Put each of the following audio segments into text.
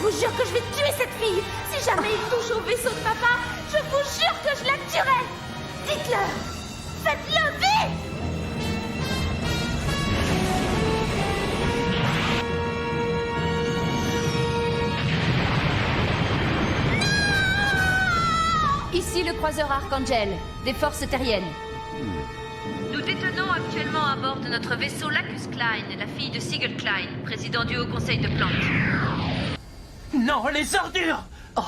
vous jure que je vais tuer cette fille. Si jamais il touche au vaisseau de papa, je vous jure que je la tuerai. Dites-le. Faites-le vite. Ici le croiseur Archangel, des forces terriennes. Nous détenons actuellement à bord de notre vaisseau Lacus Klein, la fille de Sigel Klein, président du Haut Conseil de Planck. Non, les ordures! Oh.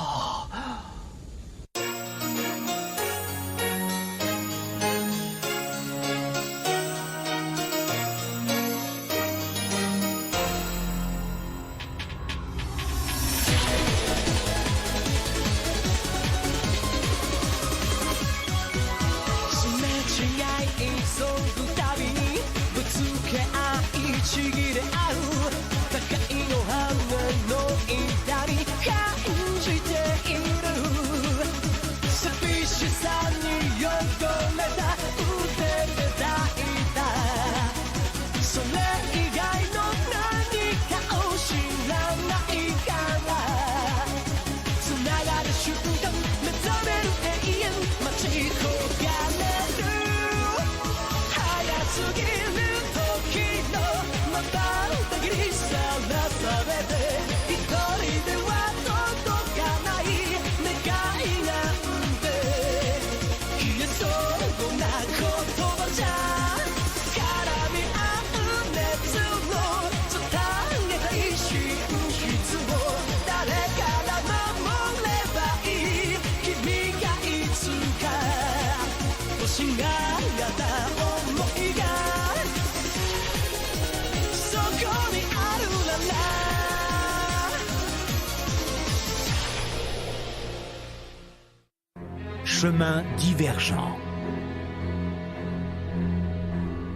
Chemin divergent.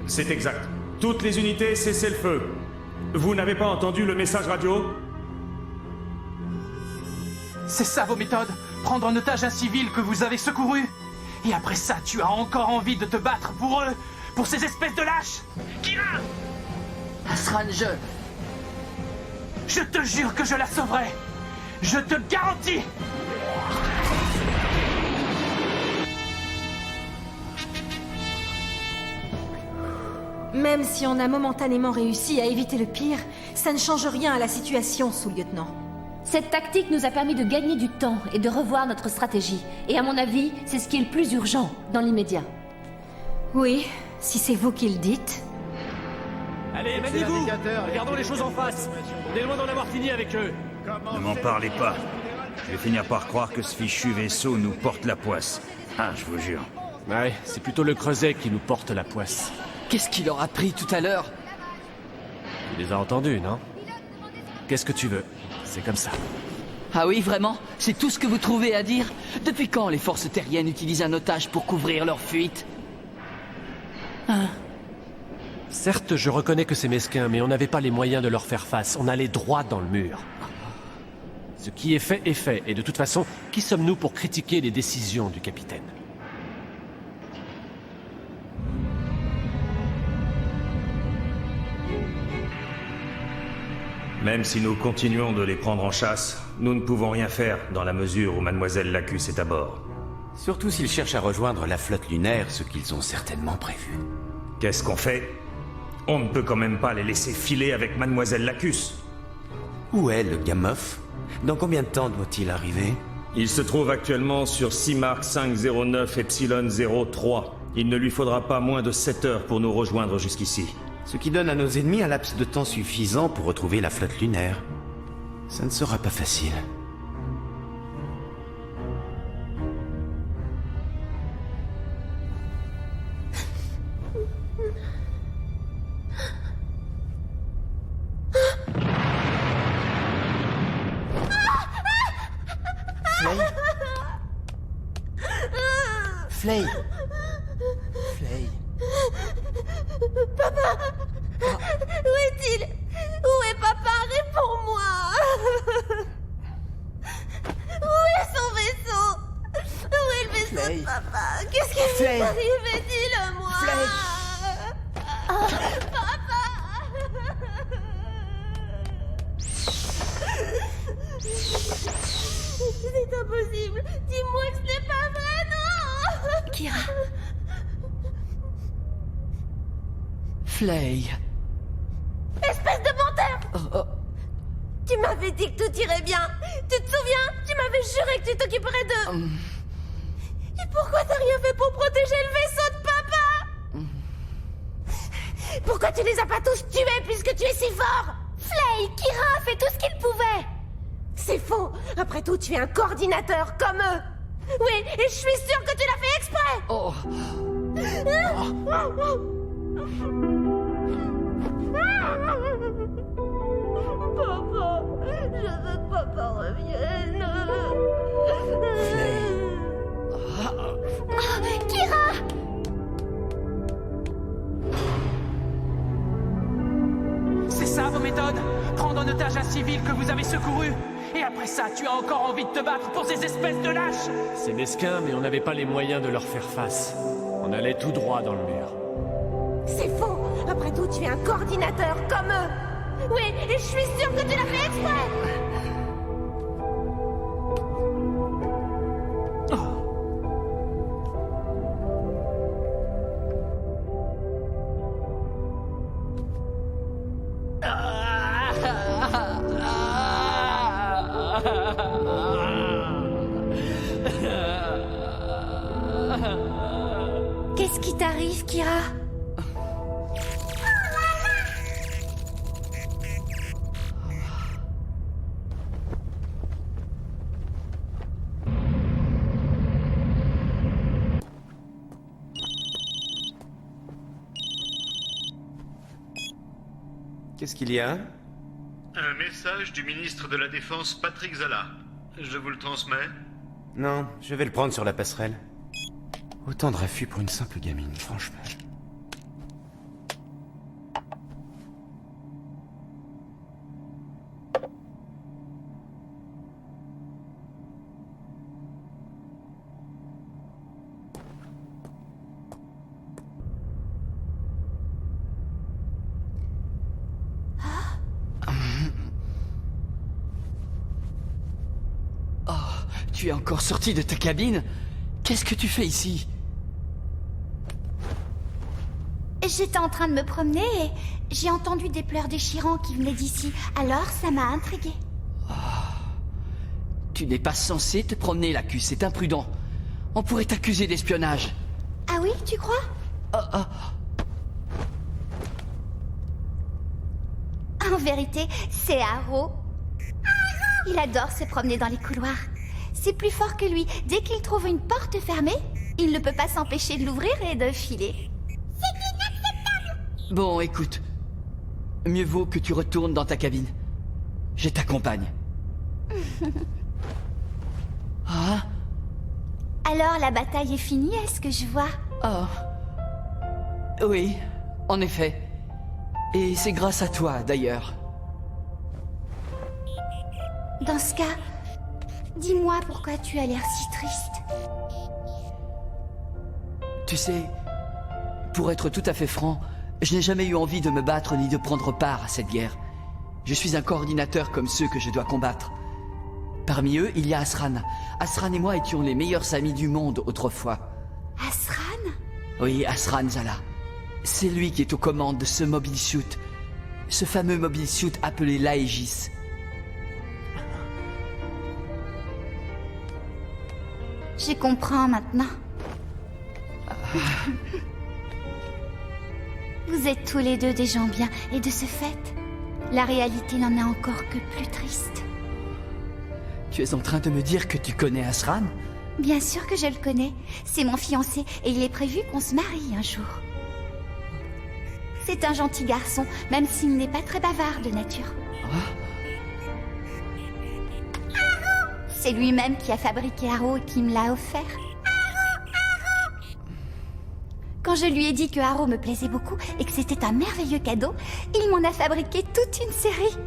C'est exact. Toutes les unités, cessez le feu. Vous n'avez pas entendu le message radio? C'est ça vos méthodes? Prendre en otage un civil que vous avez secouru? Et après ça, tu as encore envie de te battre pour eux? Pour ces espèces de lâches? Kira! Asrange! Je te jure que je la sauverai! Je te garantis! Même si on a momentanément réussi à éviter le pire, ça ne change rien à la situation, sous-lieutenant. Cette tactique nous a permis de gagner du temps et de revoir notre stratégie. Et à mon avis, c'est ce qui est le plus urgent dans l'immédiat. Oui, si c'est vous qui le dites. Allez, maniez-vous! Regardons les choses en face. On est loin d'en avoir fini avec eux. Ne m'en parlez pas. Je vais finir par croire que ce fichu vaisseau nous porte la poisse. Ah, je vous jure. Ouais, c'est plutôt le creuset qui nous porte la poisse. Qu'est-ce qu'il leur a pris tout à l'heure? Tu les as entendus, non? Qu'est-ce que tu veux? C'est comme ça. Ah oui, vraiment? C'est tout ce que vous trouvez à dire? Depuis quand les forces terriennes utilisent un otage pour couvrir leur fuite? Certes, je reconnais que c'est mesquin, mais on n'avait pas les moyens de leur faire face. On allait droit dans le mur. Ce qui est fait, et de toute façon, qui sommes-nous pour critiquer les décisions du capitaine? Même si nous continuons de les prendre en chasse, nous ne pouvons rien faire dans la mesure où Mademoiselle Lacus est à bord. Surtout s'ils cherchent à rejoindre la flotte lunaire, ce qu'ils ont certainement prévu. Qu'est-ce qu'on fait? On ne peut quand même pas les laisser filer avec Mademoiselle Lacus. Où est le Gamoff? Dans combien de temps doit-il arriver? Il se trouve actuellement sur Simark 509 Epsilon 03. Il ne lui faudra pas moins de 7 heures pour nous rejoindre jusqu'ici. Ce qui donne à nos ennemis un laps de temps suffisant pour retrouver la flotte lunaire. Ça ne sera pas facile. Flay. Flay. Papa! Où est-il? Où est papa? Réponds-moi! Où est son vaisseau? Où est le vaisseau Flay. de papa? Qu'est-ce qui Flay. lui arrive? Dis-le-moi! Papa! C'est impossible. Dis-moi que ce n'est pas vrai, non. Kira. Flay. Espèce de menteur. Tu m'avais dit que tout irait bien. Tu te souviens? Tu m'avais juré que tu t'occuperais d'eux. Et pourquoi t'as rien fait pour protéger le vaisseau de papa? Pourquoi tu les as pas tous tués puisque tu es si fort? Flay, Kira a fait tout ce qu'il pouvait. C'est faux. Après tout, tu es un coordinateur comme eux. Oui, et je suis sûre que tu l'as fait exprès. Oh. Papa, je veux que papa revienne. Kira! C'est ça vos méthodes? Prendre en otage un civil que vous avez secouru? Et après ça, tu as encore envie de te battre pour ces espèces de lâches? C'est mesquin, mais on n'avait pas les moyens de leur faire face. On allait tout droit dans le mur. C'est faux. Après tout, tu es un coordinateur comme eux. Oui, et je suis sûre que tu l'as fait exprès. Qu'est-ce qui t'arrive, Kira? Qu'est-ce qu'il y a? Un message du ministre de la Défense Patrick Zala. Je vous le transmets? Non, je vais le prendre sur la passerelle. Autant de raffus pour une simple gamine, franchement. Tu es encore sorti de ta cabine? Qu'est-ce que tu fais ici? J'étais en train de me promener et j'ai entendu des pleurs déchirants qui venaient d'ici. Alors ça m'a intriguée. Tu n'es pas censé te promener, Lacus, c'est imprudent. On pourrait t'accuser d'espionnage. Ah oui, tu crois? En vérité, c'est Haro. Il adore se promener dans les couloirs. C'est plus fort que lui. Dès qu'il trouve une porte fermée, il ne peut pas s'empêcher de l'ouvrir et de filer. Bon, écoute. Mieux vaut que tu retournes dans ta cabine. Je t'accompagne. Ah? Alors la bataille est finie, est-ce que je vois? Oh. Oui, en effet. Et c'est grâce à toi, d'ailleurs. Dans ce cas, dis-moi pourquoi tu as l'air si triste. Tu sais, pour être tout à fait franc, je n'ai jamais eu envie de me battre ni de prendre part à cette guerre. Je suis un coordinateur comme ceux que je dois combattre. Parmi eux, il y a Asran. Asran et moi étions les meilleurs amis du monde autrefois. Asran? Oui, Asran Zala. C'est lui qui est aux commandes de ce mobile suit. Ce fameux mobile suit appelé l'Aegis. Je comprends maintenant. Vous êtes tous les deux des gens bien, et de ce fait, la réalité n'en est encore que plus triste. Tu es en train de me dire que tu connais Asran? Bien sûr que je le connais. C'est mon fiancé, et il est prévu qu'on se marie un jour. C'est un gentil garçon, même s'il n'est pas très bavard de nature. C'est lui-même qui a fabriqué Haro et qui me l'a offert. Quand je lui ai dit que Haro me plaisait beaucoup et que c'était un merveilleux cadeau, il m'en a fabriqué toute une série.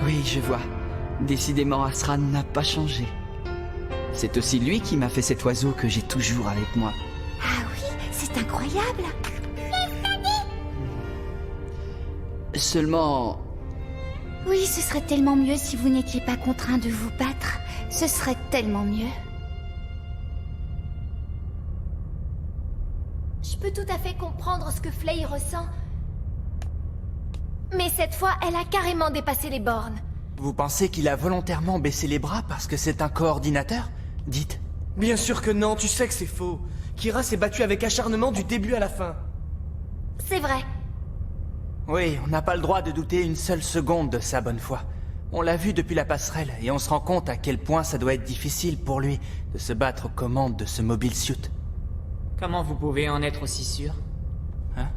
Oui, je vois. Décidément, Asran n'a pas changé. C'est aussi lui qui m'a fait cet oiseau que j'ai toujours avec moi. Ah oui, C'est incroyable. Seulement... Oui, ce serait tellement mieux si vous n'étiez pas contraint de vous battre. Ce serait tellement mieux. Je peux tout à fait comprendre ce que Flay ressent. Mais cette fois, elle a carrément dépassé les bornes. Vous pensez qu'il a volontairement baissé les bras parce que c'est un coordinateur? Dites. Bien sûr que non, tu sais que c'est faux. Kira s'est battue avec acharnement du début à la fin. C'est vrai. Oui, on n'a pas le droit de douter une seule seconde de sa bonne foi. On l'a vu depuis la passerelle, et on se rend compte à quel point ça doit être difficile pour lui de se battre aux commandes de ce mobile suit. Comment vous pouvez en être aussi sûr? Hein?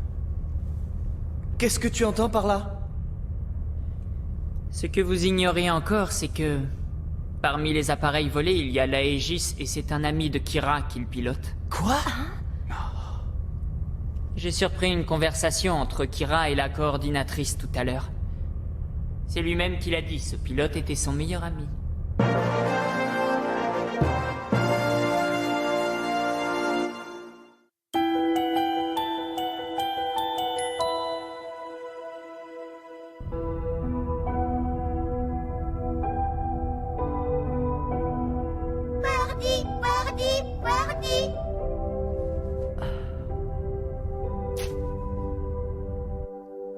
Qu'est-ce que tu entends par là? Ce que vous ignorez encore, c'est que... parmi les appareils volés, il y a l'Aegis, et c'est un ami de Kira qui le pilote. Quoi? J'ai surpris une conversation entre Kira et la coordinatrice tout à l'heure. C'est lui-même qui l'a dit, ce pilote était son meilleur ami.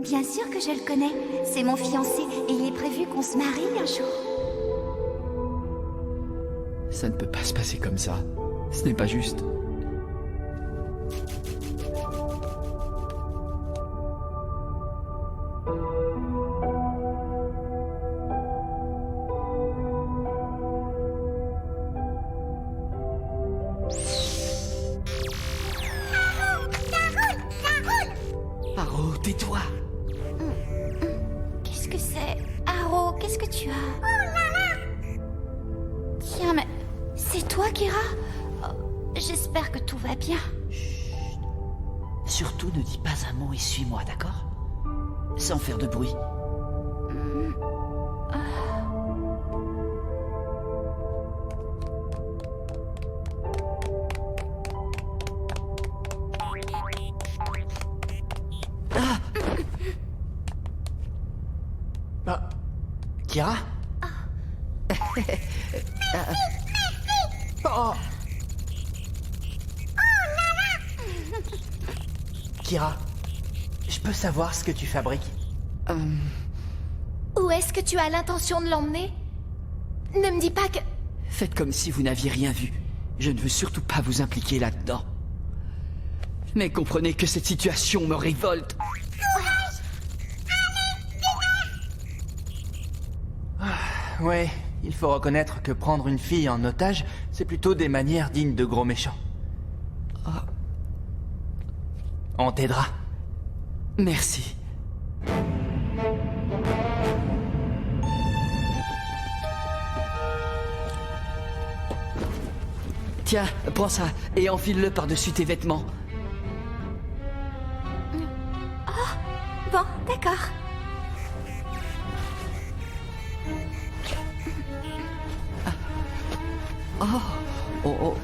Bien sûr que je le connais. C'est mon fiancé et il est prévu qu'on se marie un jour. Ça ne peut pas se passer comme ça. Ce n'est pas juste. Aro, tais-toi. Qu'est-ce que c'est? Aro, qu'est-ce que tu as? Oh là là! Tiens, mais c'est toi, Kira? Oh, j'espère que tout va bien. Chut. Surtout ne dis pas un mot et suis-moi, d'accord? Sans faire de bruit. Kira? Oh. Kira, je peux savoir ce que tu fabriques? Où est-ce que tu as l'intention de l'emmener? Ne me dis pas que... Faites comme si vous n'aviez rien vu. Je ne veux surtout pas vous impliquer là-dedans. Mais comprenez que cette situation me révolte. Ouais, il faut reconnaître que prendre une fille en otage, c'est plutôt des manières dignes de gros méchants. On t'aidera. Merci. Tiens, prends ça et enfile-le par-dessus tes vêtements. Bon, d'accord. Oh.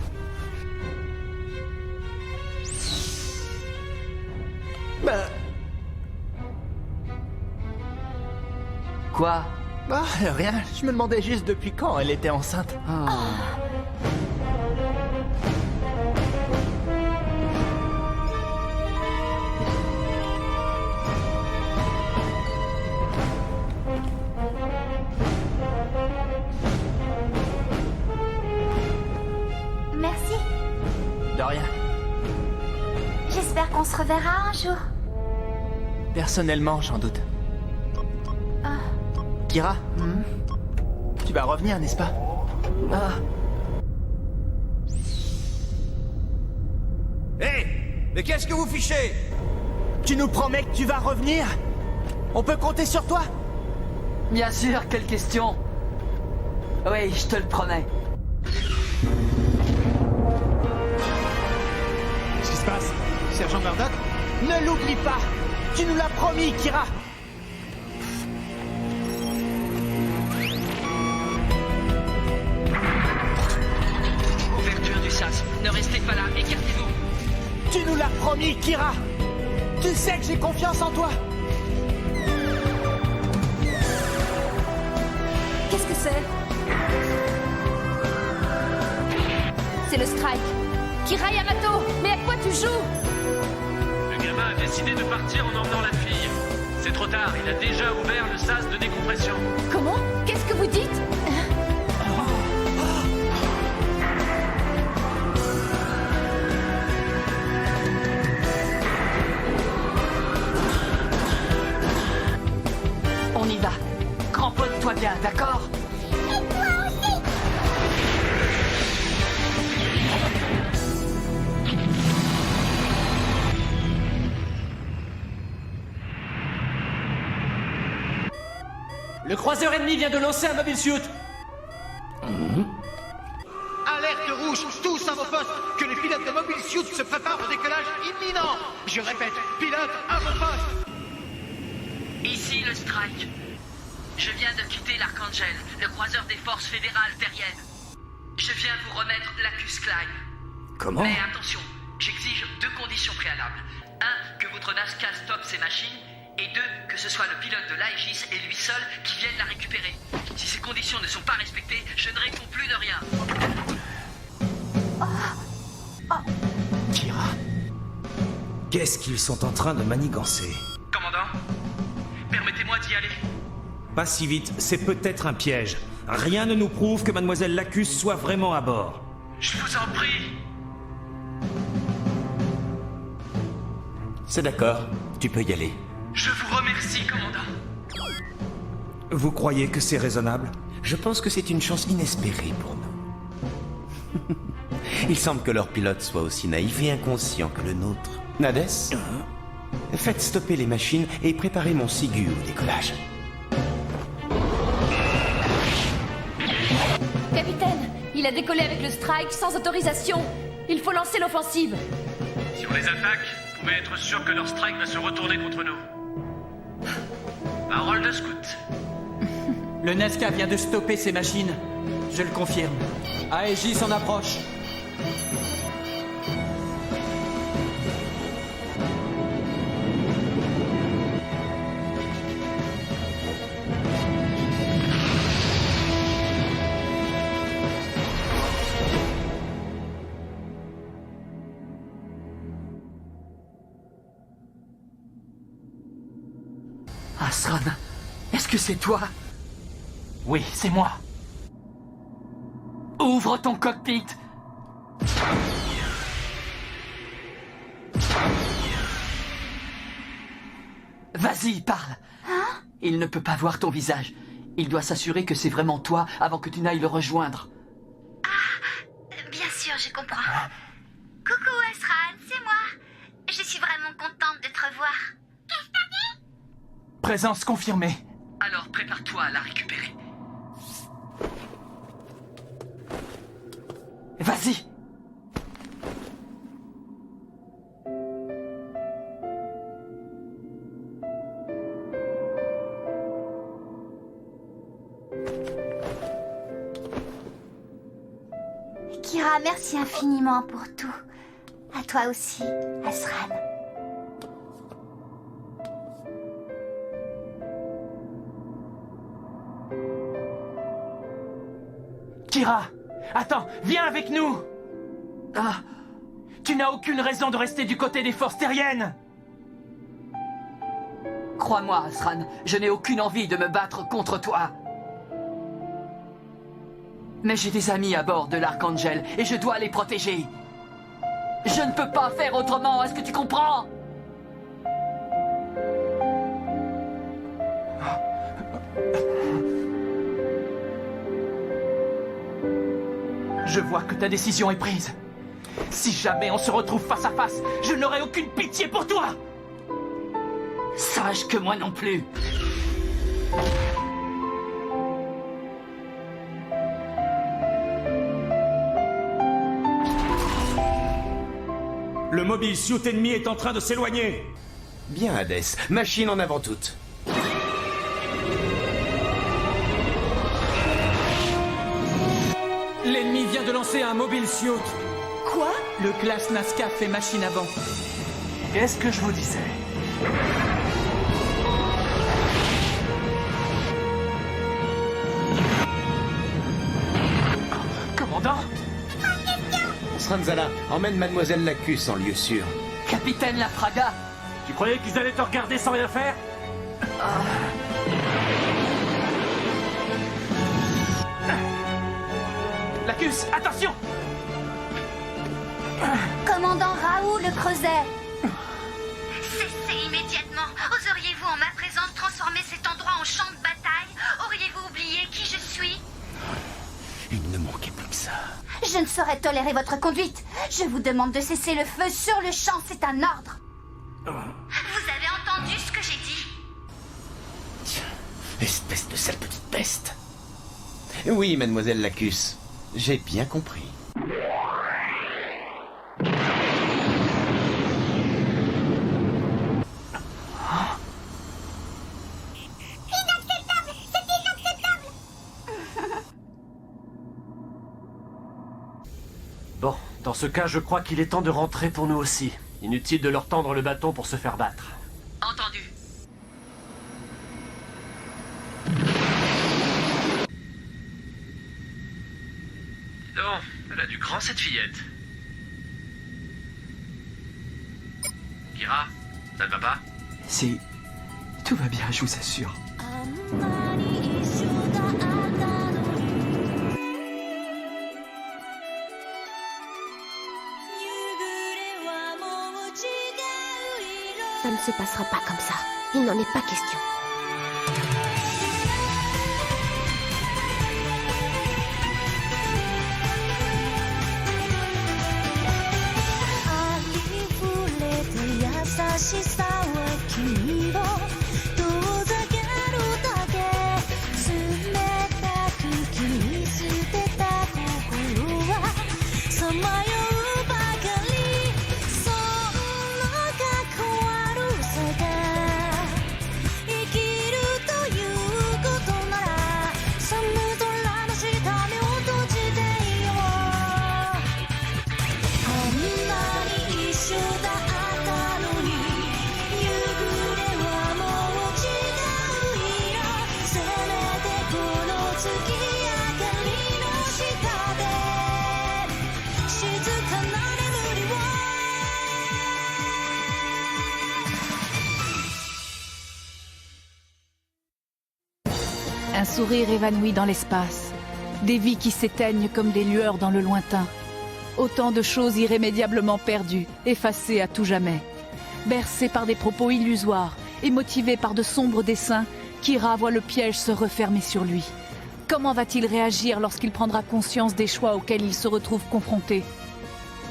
Quoi? Rien, je me demandais juste depuis quand elle était enceinte. Merci. De rien. J'espère qu'on se reverra un jour. Personnellement, j'en doute. Kira, tu vas revenir, n'est-ce pas? Hé! Mais qu'est-ce que vous fichez? Tu nous promets que tu vas revenir? On peut compter sur toi? Bien sûr, quelle question? Oui, je te le promets. Qu'est-ce qui se passe? Sergent Murdoch? Ne l'oublie pas! Tu nous l'as promis, Kira! Ouverture du sas. Ne restez pas là, écartez-vous. Tu nous l'as Promis, Kira. Tu sais que j'ai confiance en toi. Qu'est-ce que c'est? C'est le strike. Kira Yamato, mais à quoi tu joues? Le gamin a décidé de partir en emmenant la fille. C'est trop tard, il a déjà ouvert le sas de décompression. Comment? Qu'est-ce que vous dites? On y va. Cramponne-toi bien, d'accord? Le croiseur ennemi vient de lancer un mobile suit. Alerte rouge, tous à vos postes, que les pilotes de mobile suit se préparent au décollage imminent. Je répète, pilote à vos postes. Ici le Strike. Je viens de quitter l'Archangel, le croiseur des forces fédérales terriennes. Je viens vous remettre l'Acus Climb. Comment? Mais attention, j'exige 2 conditions préalables. 1, que votre Nazca stoppe ses machines. Et 2, que ce soit le pilote de l'Aegis et lui seul qui viennent la récupérer. Si ces conditions ne sont pas respectées, je ne réponds plus de rien. Kira. Qu'est-ce qu'ils sont en train de manigancer? Commandant, permettez-moi d'y aller. Pas si vite, c'est peut-être un piège. Rien ne nous prouve que Mademoiselle Lacus soit vraiment à bord. Je vous en prie. C'est d'accord, tu peux y aller. Je vous remercie, commandant. Vous croyez que c'est raisonnable? Je pense que c'est une chance inespérée pour nous. Il semble que leur pilote soit aussi naïf et inconscient que le nôtre. Nades, faites stopper les machines et préparez mon Sigu au décollage. Capitaine, il a décollé avec le strike sans autorisation. Il faut lancer l'offensive. Si on les attaque, vous pouvez être sûr que leur strike va se retourner contre nous. Parole de scout. Le Nazca vient de stopper ses machines. Je le confirme. Aegis en approche. Astron, est-ce que c'est toi? Oui, c'est moi. Ouvre ton cockpit. Vas-y, parle. Hein? Il ne peut pas voir ton visage. Il doit s'assurer que c'est vraiment toi avant que tu n'ailles le rejoindre. Bien sûr, je comprends. Coucou Astral, c'est moi. Je suis vraiment contente de te revoir. Présence confirmée. Alors prépare-toi à la récupérer. Vas-y. Kira, merci infiniment pour tout. À toi aussi, Astral. Kira, attends, viens avec nous. Ah, tu n'as aucune raison de rester du côté des forces terriennes. Crois-moi, Astran, je n'ai aucune envie de me battre contre toi. Mais j'ai des amis à bord de l'Archangel et je dois les protéger. Je ne peux pas faire autrement, est-ce que tu comprends? Je vois que ta décision est prise. Si jamais on se retrouve face à face, je n'aurai aucune pitié pour toi. Sache que moi non plus. Le mobile suit ennemi est en train de s'éloigner. Bien, Hades. Machine en avant toute. L'ennemi vient de lancer un mobile suit. Quoi? Le classe Nazca fait machine avant. Qu'est-ce que je vous disais? Commandant? Sranzala, emmène Mademoiselle Lacus en lieu sûr. Capitaine Lafraga! Tu croyais qu'ils allaient te regarder sans rien faire? Lacus, attention! Commandant Raoult le Creuset. Cessez immédiatement. Oseriez-vous en ma présence transformer cet endroit en champ de bataille? Auriez-vous oublié qui je suis? Il ne manquait plus que ça. Je ne saurais tolérer votre conduite. Je vous demande de cesser le feu sur le champ, c'est un ordre. Vous avez entendu ce que j'ai dit? Tiens, espèce de sale petite peste. Oui, Mademoiselle Lacus, j'ai bien compris. Inacceptable! C'est inacceptable! Bon, dans ce cas, je crois qu'il est temps de rentrer pour nous aussi. Inutile de leur tendre le bâton pour se faire battre. Entendu. Dis donc, elle a du cran cette fillette. Kira, ça ne va pas? Si... Tout va bien, je vous assure. Ça ne se passera pas comme ça. Il n'en est pas question. Un sourire évanoui dans l'espace, des vies qui s'éteignent comme des lueurs dans le lointain. Autant de choses irrémédiablement perdues, effacées à tout jamais. Bercé par des propos illusoires et motivé par de sombres desseins, Kira voit le piège se refermer sur lui. Comment va-t-il réagir lorsqu'il prendra conscience des choix auxquels il se retrouve confronté?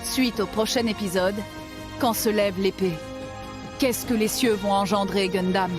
Suite au prochain épisode, quand se lève l'épée. Qu'est-ce que les cieux vont engendrer, Gundam?